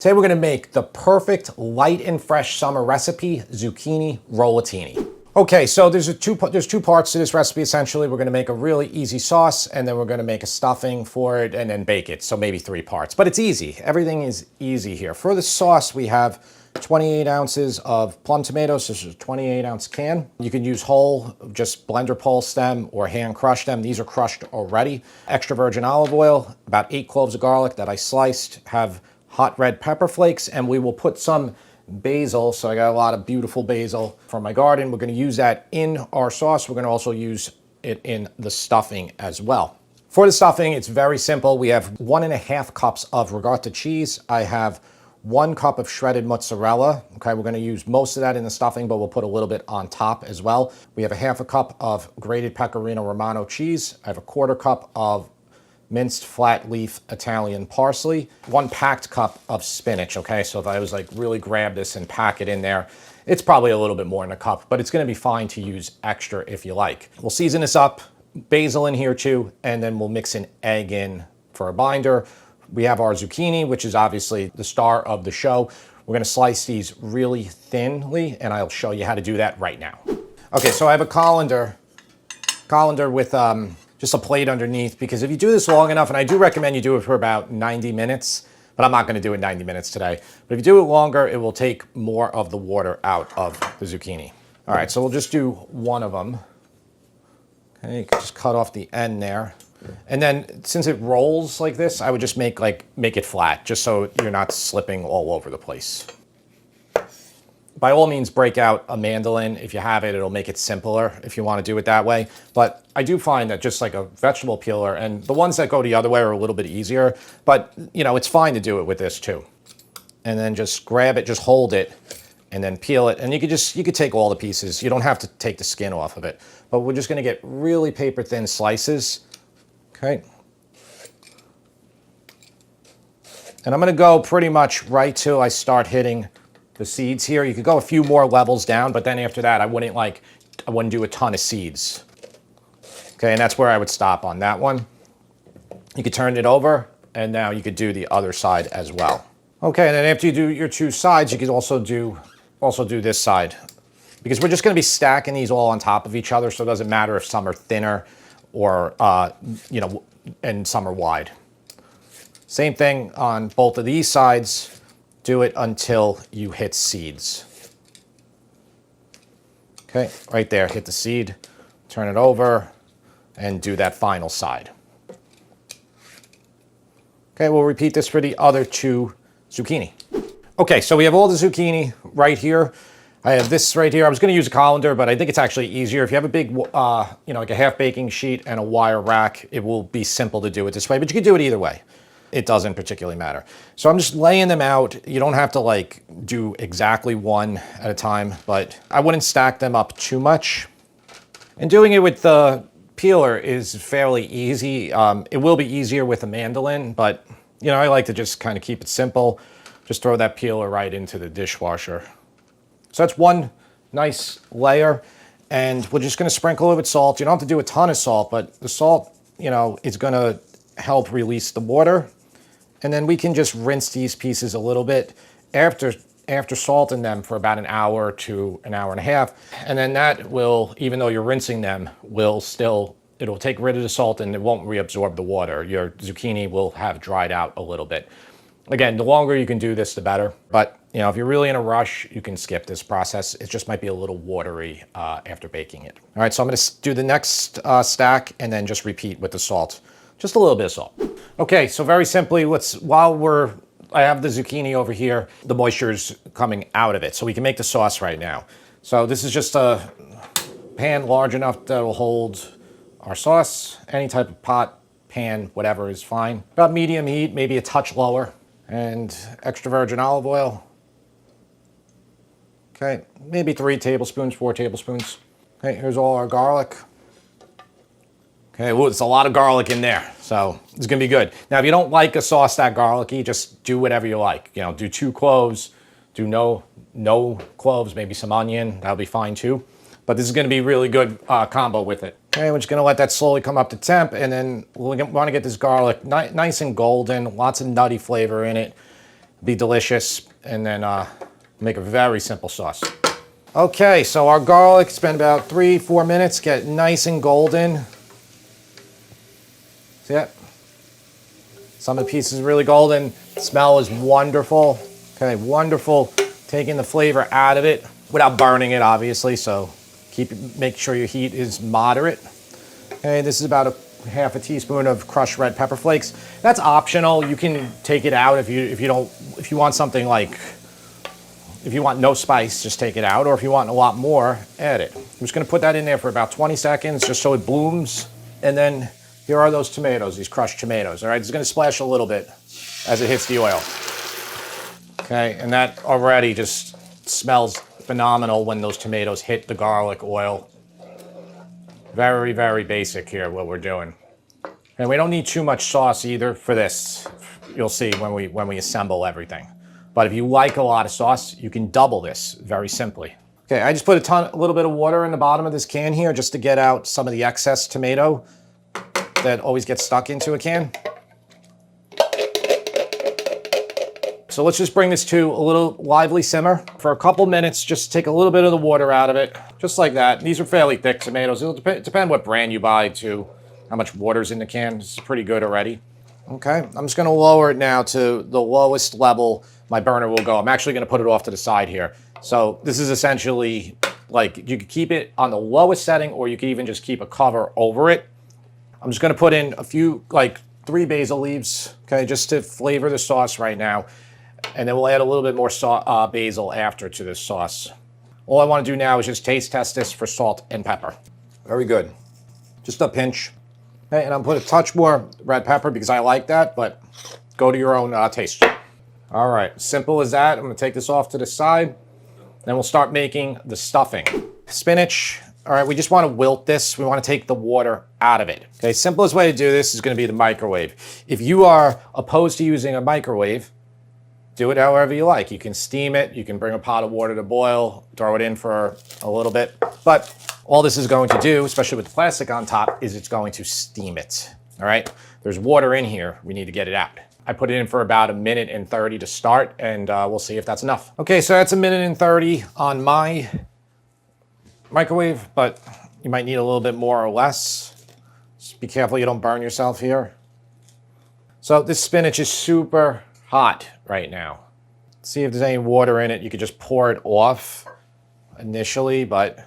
Today we're going to make the perfect light and fresh summer recipe, zucchini rollatini. Okay, so there's two parts to this recipe essentially. We're going to make a really easy sauce, and then we're going to make a stuffing for it and then bake it. So maybe 3 parts, but it's easy. Everything is easy here. For the sauce, we have 28 ounces of plum tomatoes. This is a 28-ounce can. You can use whole, just blender pulse them or hand crush them. These are crushed already. Extra virgin olive oil, about 8 cloves of garlic that I sliced, have hot red pepper flakes, and we will put some basil. So I got a lot of beautiful basil from my garden. We're going to use that in our sauce. We're going to also use it in the stuffing as well. For the stuffing, it's very simple. We have 1.5 cups of ricotta cheese. I have 1 cup of shredded mozzarella. Okay, we're going to use most of that in the stuffing, but we'll put a little bit on top as well. We have 1/2 cup of grated Pecorino Romano cheese. I have 1/4 cup of minced flat leaf Italian parsley, 1 packed cup of spinach. Okay, so if I was like really grab this and pack it in there, it's probably a little bit more than a cup, but it's going to be fine to use extra if you like. We'll season this up, basil in here too, and then we'll mix an egg in for a binder. We have our zucchini, which is obviously the star of the show. We're going to slice these really thinly, and I'll show you how to do that right now. Okay, so I have a colander with just a plate underneath, because if you do this long enough, and I do recommend you do it for about 90 minutes, but I'm not going to do it 90 minutes today. But if you do it longer, it will take more of the water out of the zucchini. All right, so we'll just do 1 of them. Okay, you can just cut off the end there. And then since it rolls like this, I would just make it flat, just so you're not slipping all over the place. By all means, break out a mandoline. If you have it, it'll make it simpler if you want to do it that way. But I do find that just like a vegetable peeler, and the ones that go the other way are a little bit easier, but you know, it's fine to do it with this too. And then just grab it, just hold it, and then peel it. And you could take all the pieces. You don't have to take the skin off of it. But we're just going to get really paper thin slices. Okay. And I'm going to go pretty much right till I start hitting the seeds here. You could go a few more levels down, but then after that, I wouldn't do a ton of seeds. Okay, and that's where I would stop on that one. You could turn it over, and now you could do the other side as well. Okay, and then after you do your 2 sides, you could also do this side, because we're just going to be stacking these all on top of each other, so it doesn't matter if some are thinner or you know, and some are wide. Same thing on both of these sides. Do it until you hit seeds. Okay, right there, hit the seed, turn it over, and do that final side. Okay, we'll repeat this for the other 2 zucchini. Okay, so we have all the zucchini right here. I have this right here. I was going to use a colander, but I think it's actually easier. If you have a big, you know, like a half baking sheet and a wire rack, it will be simple to do it this way, but you can do it either way. It doesn't particularly matter. So I'm just laying them out. You don't have to like do exactly 1 at a time, but I wouldn't stack them up too much. And doing it with the peeler is fairly easy. It will be easier with a mandoline, but you know, I like to just kind of keep it simple. Just throw that peeler right into the dishwasher. So that's 1 nice layer, and we're just going to sprinkle it with salt. You don't have to do a ton of salt, but the salt, you know, is going to help release the water. And then we can just rinse these pieces a little bit after salting them for about 1 hour to 1.5 hours. And then that will, even though you're rinsing them, it'll take rid of the salt and it won't reabsorb the water. Your zucchini will have dried out a little bit. Again, the longer you can do this, the better. But you know, if you're really in a rush, you can skip this process. It just might be a little watery after baking it. All right, so I'm going to do the next stack and then just repeat with the salt. Just a little bit of salt. Okay, so very simply, I have the zucchini over here, the moisture's coming out of it, so we can make the sauce right now. So this is just a pan large enough that will hold our sauce. Any type of pot, pan, whatever is fine. About medium heat, maybe a touch lower. And extra virgin olive oil. Okay, maybe 3 tablespoons, 4 tablespoons. Okay, here's all our garlic. Okay, well, it's a lot of garlic in there, so it's gonna be good. Now, if you don't like a sauce that garlicky, just do whatever you like. You know, do 2 cloves, do no cloves, maybe some onion, that'll be fine too. But this is gonna be really good combo with it. Okay, we're just gonna let that slowly come up to temp, and then we wanna get this garlic nice and golden, lots of nutty flavor in it. Be delicious, and then make a very simple sauce. Okay, so our garlic's been about 3-4 minutes, get nice and golden. See it? Some of the pieces are really golden. The smell is wonderful. Okay, wonderful. Taking the flavor out of it without burning it, obviously, so make sure your heat is moderate. Okay, this is about a half a teaspoon of crushed red pepper flakes. That's optional. You can take it out if you want something like, if you want no spice, just take it out, or if you want a lot more, add it. I'm just gonna put that in there for about 20 seconds just so it blooms, and then here are those tomatoes, these crushed tomatoes, all right? It's gonna splash a little bit as it hits the oil. Okay, and that already just smells phenomenal when those tomatoes hit the garlic oil. Very, very basic here, what we're doing. And we don't need too much sauce either for this. You'll see when we assemble everything. But if you like a lot of sauce, you can double this very simply. Okay, I just put a little bit of water in the bottom of this can here just to get out some of the excess tomato that always gets stuck into a can. So let's just bring this to a little lively simmer for a couple minutes. Just take a little bit of the water out of it, just like that. These are fairly thick tomatoes. It'll depend what brand you buy too, how much water's in the can. This is pretty good already. Okay, I'm just gonna lower it now to the lowest level my burner will go. I'm actually gonna put it off to the side here. So this is essentially like, you could keep it on the lowest setting, or you could even just keep a cover over it. I'm just gonna put in a few, like 3 basil leaves, okay, just to flavor the sauce right now. And then we'll add a little bit more basil after to this sauce. All I want to do now is just taste test this for salt and pepper. Very good. Just a pinch. Okay, and I'm putting a touch more red pepper because I like that, but go to your own taste. All right, simple as that. I'm going to take this off to the side. Then we'll start making the stuffing. Spinach. All right, we just want to wilt this. We want to take the water out of it. Okay, simplest way to do this is going to be the microwave. If you are opposed to using a microwave, do it however you like. You can steam it, you can bring a pot of water to boil, throw it in for a little bit. But all this is going to do, especially with the plastic on top, is it's going to steam it, all right? There's water in here, we need to get it out. I put it in for about 1:30 to start, and we'll see if that's enough. Okay, so that's 1:30 on my microwave, but you might need a little bit more or less. Just be careful you don't burn yourself here. So this spinach is super hot right now. See if there's any water in it. You could just pour it off initially, but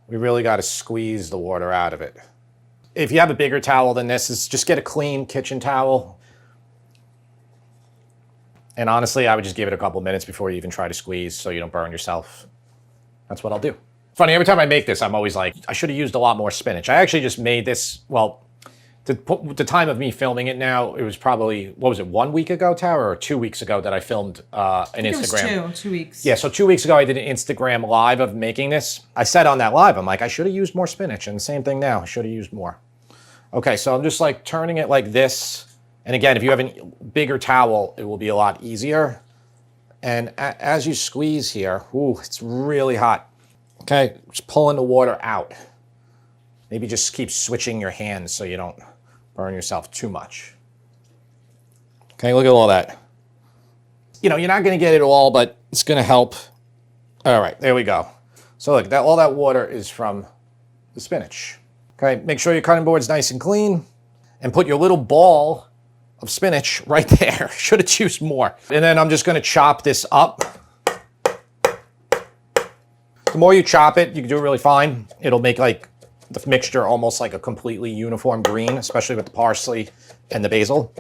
we really got to squeeze the water out of it. If you have a bigger towel than this, just get a clean kitchen towel. And honestly, I would just give it a couple minutes before you even try to squeeze so you don't burn yourself. That's what I'll do. Funny, every time I make this, I'm always like, I should have used a lot more spinach. I actually just made this, well, the time of me filming it now, it was probably, what was it, 1 week ago, Tara, or 2 weeks ago that I filmed an Instagram? It was 2 weeks. Yeah, so 2 weeks ago I did an Instagram live of making this. I said on that live, I'm like, I should have used more spinach, and the same thing now, I should have used more. Okay, so I'm just like turning it like this. And again, if you have a bigger towel, it will be a lot easier. And as you squeeze here, ooh, it's really hot. Okay, just pulling the water out. Maybe just keep switching your hands so you don't burn yourself too much. Okay, look at all that. You know, you're not gonna get it all, but it's gonna help. All right, there we go. So look, all that water is from the spinach. Okay, make sure your cutting board's nice and clean, and put your little ball of spinach right there. Should have used more. And then I'm just gonna chop this up. The more you chop it, you can do it really fine. It'll make like the mixture almost like a completely uniform green, especially with the parsley and the basil.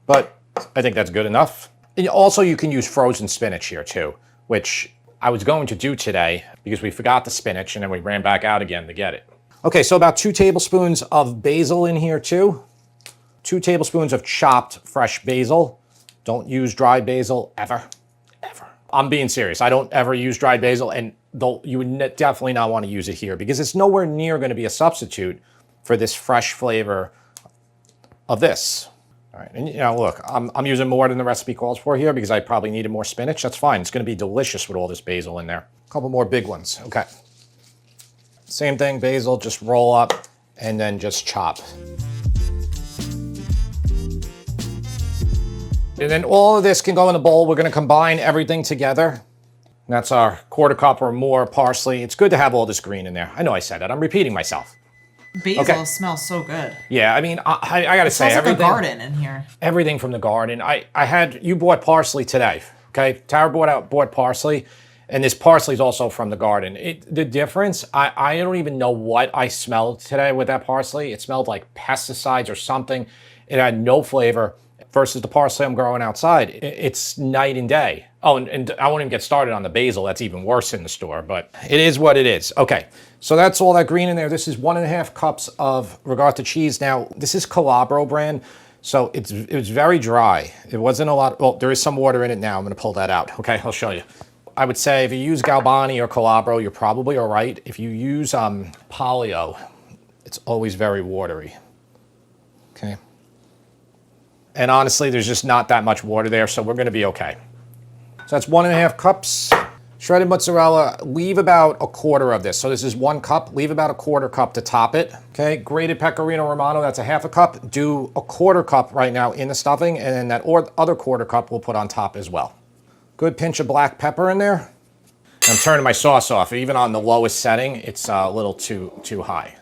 But I think that's good enough. And also, you can use frozen spinach here too, which I was going to do today because we forgot the spinach and then we ran back out again to get it. Okay, so about 2 tablespoons of basil in here too. 2 tablespoons of chopped fresh basil. Don't use dried basil ever, ever. I'm being serious. I don't ever use dried basil, and you would definitely not want to use it here because it's nowhere near going to be a substitute for this fresh flavor of this. All right, and you know, look, I'm using more than the recipe calls for here because I probably needed more spinach. That's fine. It's going to be delicious with all this basil in there. A couple more big ones. Okay. Same thing, basil, just roll up and then just chop. And then all of this can go in a bowl. We're going to combine everything together. That's our quarter cup or more parsley. It's good to have all this green in there. I know I said that. I'm repeating myself. Basil smells so good. Yeah, I mean, I got to say, It smells like everything. a garden in here. Everything from the garden. You bought parsley today, okay? Tara bought parsley, and this parsley is also from the garden. The difference, I don't even know what I smelled today with that parsley. It smelled like pesticides or something. It had no flavor. Versus the parsley I'm growing outside, it's night and day. Oh, and I won't even get started on the basil. That's even worse in the store, but it is what it is. Okay, so that's all that green in there. This is 1.5 cups of ricotta cheese. Now, this is Calabro brand, so it was very dry. It wasn't a lot. Well, there is some water in it now. I'm going to pull that out. Okay, I'll show you. I would say if you use Galbani or Calabro, you're probably all right. If you use Polio, it's always very watery. Okay. And honestly, there's just not that much water there, so we're going to be okay. So that's 1.5 cups. Shredded mozzarella, leave about a quarter of this. So this is 1 cup, leave about a quarter cup to top it. Okay, grated Pecorino Romano, that's a 1/2 cup. Do a quarter cup right now in the stuffing, and then that other quarter cup we'll put on top as well. Good pinch of black pepper in there. I'm turning my sauce off. Even on the lowest setting, it's a little too high.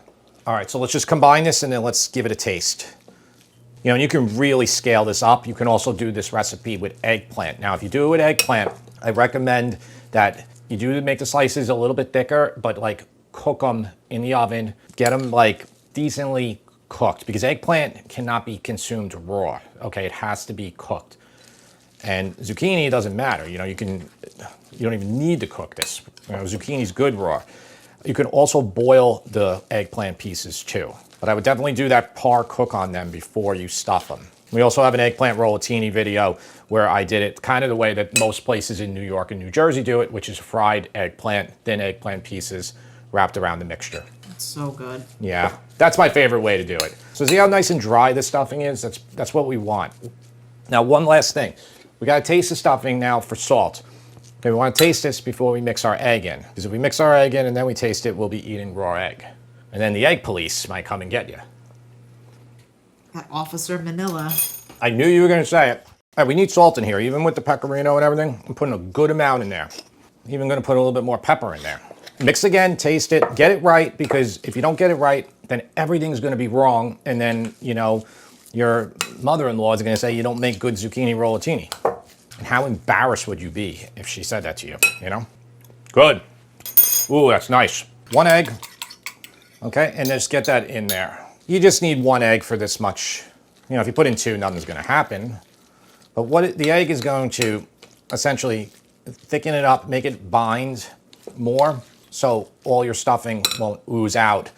All right, so let's just combine this and then let's give it a taste. You know, and you can really scale this up. You can also do this recipe with eggplant. Now, if you do it with eggplant, I recommend that you do make the slices a little bit thicker, but like cook them in the oven. Get them like decently cooked because eggplant cannot be consumed raw. Okay, it has to be cooked. And zucchini doesn't matter. You know, you don't even need to cook this. You know, zucchini's good raw. You can also boil the eggplant pieces too. But I would definitely do that par cook on them before you stuff them. We also have an eggplant rollatini video where I did it kind of the way that most places in New York and New Jersey do it, which is fried eggplant, thin eggplant pieces wrapped around the mixture. It's so good. Yeah, that's my favorite way to do it. So see how nice and dry the stuffing is? That's what we want. Now, one last thing. We got to taste the stuffing now for salt. Okay, we want to taste this before we mix our egg in. Because if we mix our egg in and then we taste it, we'll be eating raw egg. And then the egg police might come and get you. That Officer Manila. I knew you were going to say it. All right, we need salt in here, even with the pecorino and everything. I'm putting a good amount in there. Even going to put a little bit more pepper in there. Mix again, taste it, get it right, because if you don't get it right, then everything's going to be wrong. And then, you know, your mother-in-law is going to say you don't make good zucchini rollatini. And how embarrassed would you be if she said that to you, you know? Good. Ooh, that's nice. 1 egg. Okay, and just get that in there. You just need 1 egg for this much. You know, if you put in 2, nothing's going to happen. But the egg is going to essentially thicken it up, make it bind more, so all your stuffing won't ooze out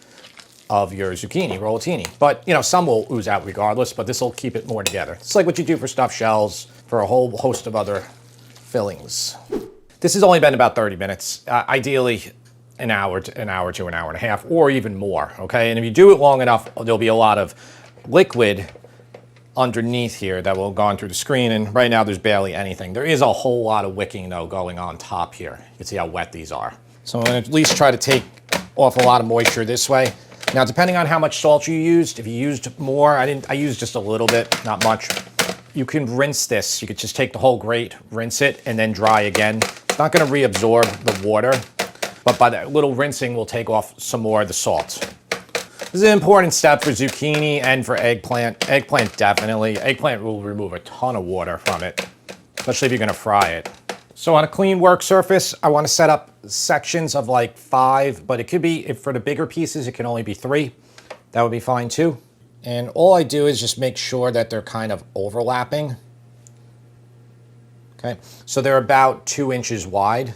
of your zucchini rollatini. But, you know, some will ooze out regardless, but this will keep it more together. It's like what you do for stuffed shells, for a whole host of other fillings. This has only been about 30 minutes. Ideally, an hour to an hour and a half, or even more, okay? And if you do it long enough, there'll be a lot of liquid underneath here that will have gone through the screen, and right now there's barely anything. There is a whole lot of wicking, though, going on top here. You can see how wet these are. So I'm gonna at least try to take off a lot of moisture this way. Now, depending on how much salt you used, if you used more, I used just a little bit, not much. You can rinse this. You could just take the whole grate, rinse it, and then dry again. It's not gonna reabsorb the water, but by that little rinsing, we'll take off some more of the salt. This is an important step for zucchini and for eggplant. Eggplant, definitely. Eggplant will remove a ton of water from it, especially if you're gonna fry it. So on a clean work surface, I wanna set up sections of like 5, but it could be, if for the bigger pieces, it can only be 3. That would be fine too. And all I do is just make sure that they're kind of overlapping. Okay, so they're about 2 inches wide.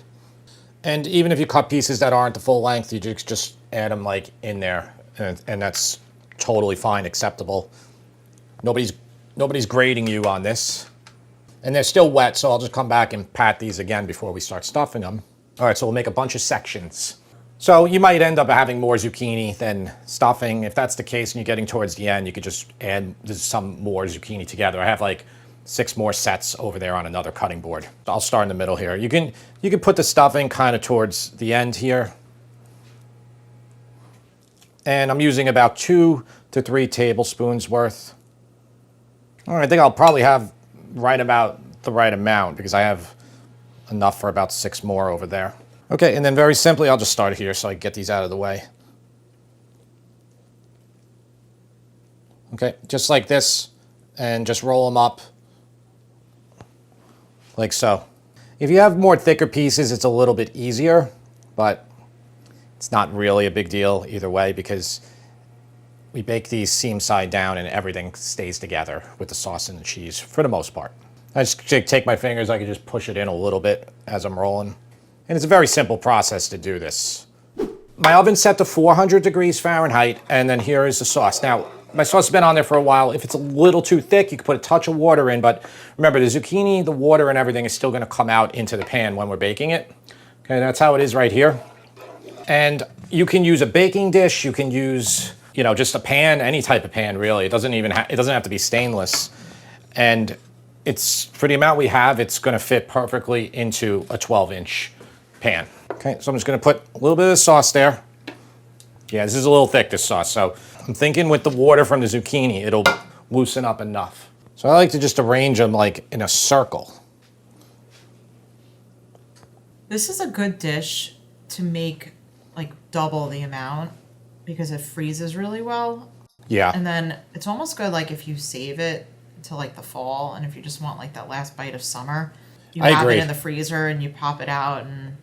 And even if you cut pieces that aren't the full length, you just add them like in there, and that's totally fine, acceptable. Nobody's grading you on this. And they're still wet, so I'll just come back and pat these again before we start stuffing them. All right, so we'll make a bunch of sections. So you might end up having more zucchini than stuffing. If that's the case and you're getting towards the end, you could just add some more zucchini together. I have like 6 more sets over there on another cutting board. I'll start in the middle here. You can put the stuffing kind of towards the end here. And I'm using about 2 to 3 tablespoons worth. All right, I think I'll probably have right about the right amount because I have enough for about 6 more over there. Okay, and then very simply, I'll just start here so I can get these out of the way. Okay, just like this, and just roll them up like so. If you have more thicker pieces, it's a little bit easier, but it's not really a big deal either way because we bake these seam side down and everything stays together with the sauce and the cheese for the most part. I just take my fingers, I can just push it in a little bit as I'm rolling. And it's a very simple process to do this. My oven's set to 400 degrees Fahrenheit, and then here is the sauce. Now, my sauce has been on there for a while. If it's a little too thick, you can put a touch of water in, but remember the zucchini, the water and everything is still gonna come out into the pan when we're baking it. Okay, that's how it is right here. And you can use a baking dish, you can use, you know, just a pan, any type of pan really. It doesn't have to be stainless. And it's, for the amount we have, it's gonna fit perfectly into a 12-inch pan. Okay, so I'm just gonna put a little bit of sauce there. Yeah, this is a little thick, this sauce, so I'm thinking with the water from the zucchini, it'll loosen up enough. So I like to just arrange them like in a circle. This is a good dish to make like double the amount because it freezes really well. Yeah. And then it's almost good like if you save it to like the fall and if you just want like that last bite of summer, you I have agree. it in the freezer and you pop it out and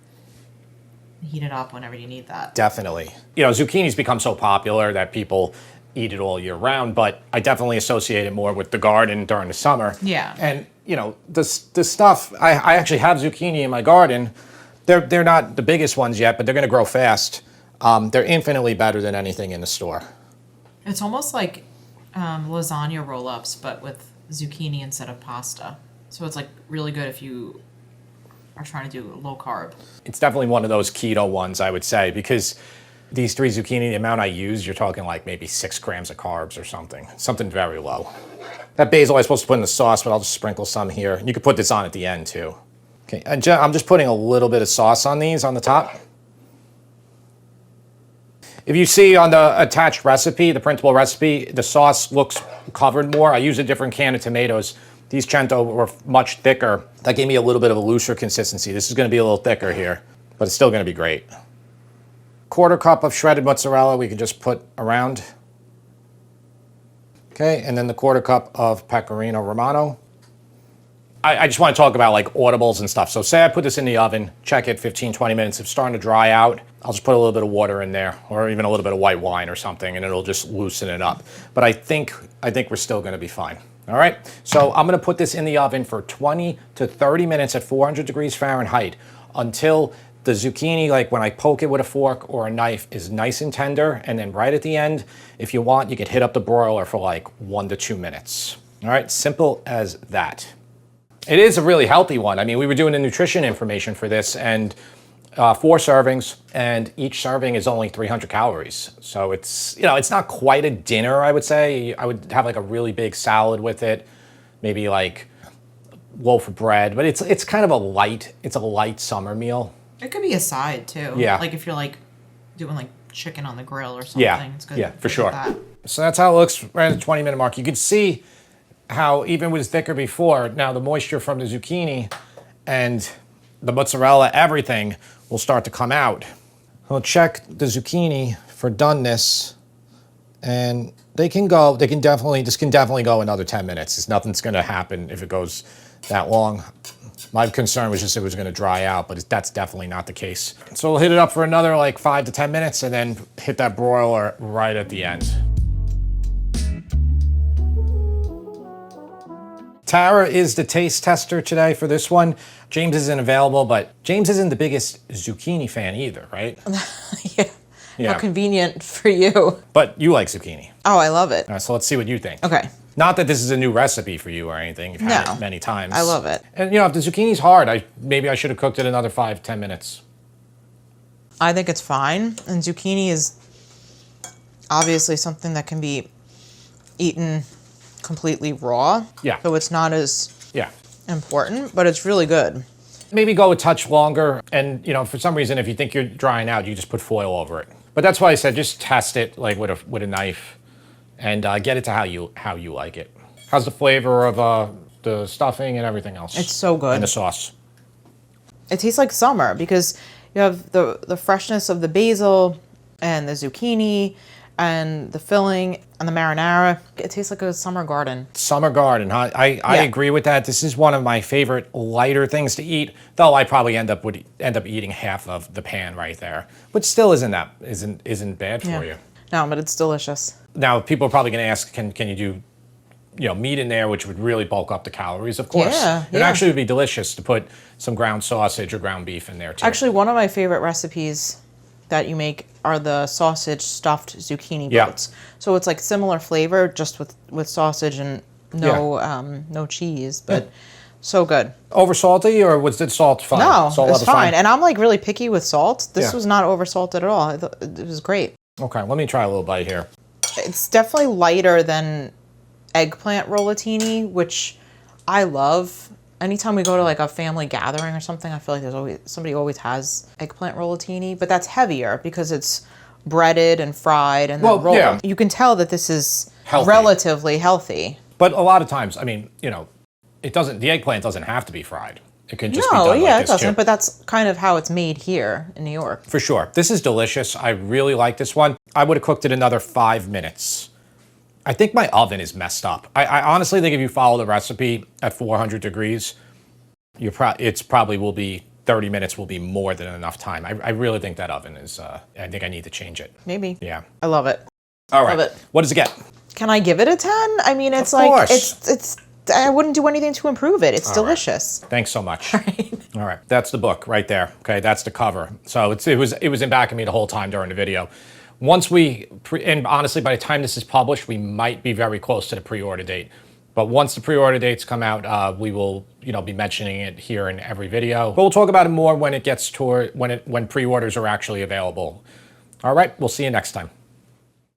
heat it up whenever you need that. Definitely. You know, zucchini's become so popular that people eat it all year round, but I definitely associate it more with the garden during the summer. Yeah. And, you know, the stuff, I actually have zucchini in my garden. They're not the biggest ones yet, but they're gonna grow fast. They're infinitely better than anything in the store. It's almost like lasagna roll-ups, but with zucchini instead of pasta. So it's like really good if you are trying to do low carb. It's definitely one of those keto ones, I would say, because these 3 zucchini, the amount I use, you're talking like maybe 6 grams of carbs or something very low. That basil I'm supposed to put in the sauce, but I'll just sprinkle some here. You could put this on at the end too. Okay, and I'm just putting a little bit of sauce on these on the top. If you see on the attached recipe, the printable recipe, the sauce looks covered more. I use a different can of tomatoes. These cento were much thicker. That gave me a little bit of a looser consistency. This is gonna be a little thicker here, but it's still gonna be great. 1/4 cup of shredded mozzarella we can just put around. Okay, and then the 1/4 cup of Pecorino Romano. I just want to talk about like audibles and stuff. So say I put this in the oven, check it 15, 20 minutes. If it's starting to dry out, I'll just put a little bit of water in there or even a little bit of white wine or something and it'll just loosen it up. But I think we're still going to be fine. All right, so I'm going to put this in the oven for 20 to 30 minutes at 400 degrees Fahrenheit until the zucchini, like when I poke it with a fork or a knife, is nice and tender. And then right at the end, if you want, you could hit up the broiler for like 1 to 2 minutes. All right, simple as that. It is a really healthy one. I mean, we were doing the nutrition information for this and 4 servings, and each serving is only 300 calories. So it's, you know, it's not quite a dinner, I would say. I would have like a really big salad with it, maybe like a loaf of bread, but it's kind of a light summer meal. It could be a side too. Yeah. Like if you're like doing like chicken on the grill or something. Yeah, It's good. yeah, for to sure. get that. So that's how it looks right at the 20-minute mark. You can see how even was thicker before, now the moisture from the zucchini and the mozzarella, everything will start to come out. We'll check the zucchini for doneness, and this can definitely go another 10 minutes. Nothing's gonna happen if it goes that long. My concern was just it was gonna dry out, but that's definitely not the case. So we'll hit it up for another like 5 to 10 minutes and then hit that broiler right at the end. Tara is the taste tester today for this one. James isn't available, but James isn't the biggest zucchini fan either, right? Yeah. How convenient for you. But you like zucchini. Oh, I love it. All right, so let's see what you think. Okay. Not that this is a new recipe for you or anything. You've had it many times. I love it. And you know, if the zucchini's hard, maybe I should have cooked it another 5, 10 minutes. I think it's fine. And zucchini is obviously something that can be eaten completely raw. Yeah. So it's not as important, but it's really good. Maybe go a touch longer, and you know, for some reason, if you think you're drying out, you just put foil over it. But that's why I said just test it like with a knife, and get it to how you like it. How's the flavor of the stuffing and everything else. It's so good. And the sauce. It tastes like summer because you have the freshness of the basil and the zucchini and the filling and the marinara. It tastes like a summer garden. Summer garden, huh? I agree with that. This is one of my favorite lighter things to eat, though I probably end up eating half of the pan right there, which still isn't bad for you. No, but it's delicious. Now people are probably going to ask, can you do meat in there, which would really bulk up the calories? Of course. Yeah, It actually would be delicious to put some ground sausage or ground beef in there too. Actually, one of my favorite recipes that you make are the sausage stuffed zucchini boats. So it's like similar flavor, just with sausage and no cheese, but so good. Over salty, or was it salt fine? No, Salt it's level fine. And I'm like really picky with salt. This Yeah. was not over salted at all. It was great. Okay, let me try a little bite here. It's definitely lighter than eggplant rollatini, which I love. Anytime we go to like a family gathering or something, I feel like somebody always has eggplant rollatini, but that's heavier because it's breaded and fried and then rolled. yeah. You can tell that this is Healthy. relatively healthy. But a lot of times, I mean, the eggplant doesn't have to be fried. It can just be done No, like yeah, it this doesn't, too. but that's kind of how it's made here in New York. For sure. This is delicious. I really like this one. I would have cooked it another 5 minutes. I think my oven is messed up. I honestly think if you follow the recipe at 400 degrees, it's probably will be 30 minutes will be more than enough time. I really think that oven is, I think I need to change it. Maybe. Yeah. I love it. All right. Love it. What does it get? Can I give it a 10? I mean, it's Of like, course. it's, I wouldn't do anything to improve it. It's All right. delicious. Thanks so much. All right. That's the book right there. Okay. That's the cover. So it was in back of me the whole time during the video. Once and honestly, by the time this is published, we might be very close to the pre-order date. But once the pre-order dates come out, we will, be mentioning it here in every video. But we'll talk about it more when it gets when pre-orders are actually available. All right. We'll see you next time.